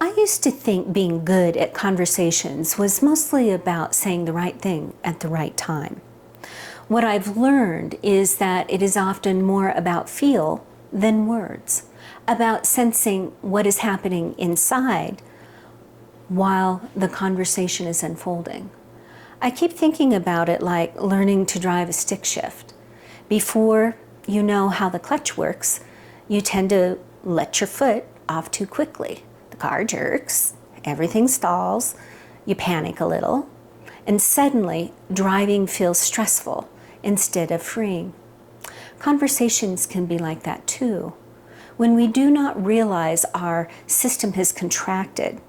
I used to think being good at conversations was mostly about saying the right thing at the right time. What I've learned is that it is often more about feel than words, about sensing what is happening inside while the conversation is unfolding. I keep thinking about it like learning to drive a stick shift. Before you know how the clutch works, you tend to let your foot off too quickly. The car jerks, everything stalls, you panic a little, and suddenly driving feels stressful instead of freeing. Conversations can be like that too. When we do not realize our system has contracted,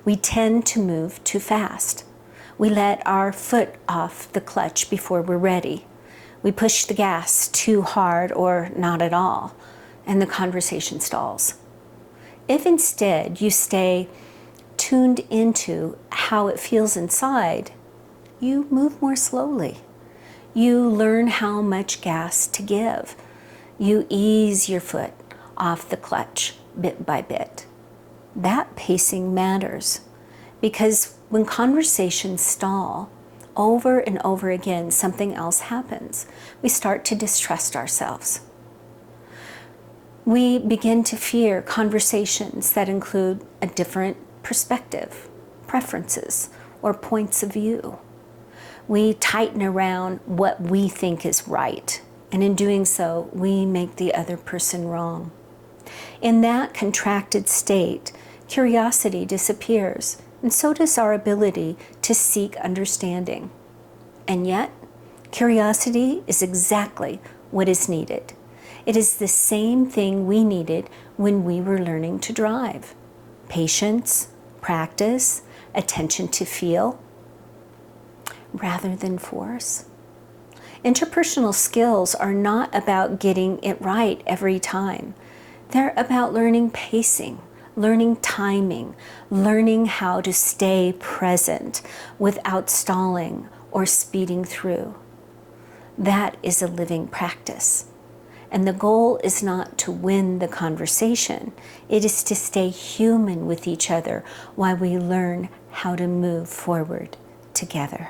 we tend to move too fast. We let our foot off the clutch before we're ready. We push the gas too hard or not at all, and the conversation stalls. If instead you stay tuned into how it feels inside, you move more slowly. You learn how much gas to give. You ease your foot off the clutch bit by bit. That pacing matters because when conversations stall, over and over again, something else happens. We start to distrust ourselves. We begin to fear conversations that include a different perspective, preferences, or points of view. We tighten around what we think is right, and in doing so, we make the other person wrong. In that contracted state, curiosity disappears, and so does our ability to seek understanding. And yet, curiosity is exactly what is needed. It is the same thing we needed when we were learning to drive. Patience, practice, attention to feel, rather than force. Interpersonal skills are not about getting it right every time. They're about learning pacing, learning timing, learning how to stay present without stalling or speeding through. That is a living practice. And the goal is not to win the conversation. It is to stay human with each other while we learn how to move forward together.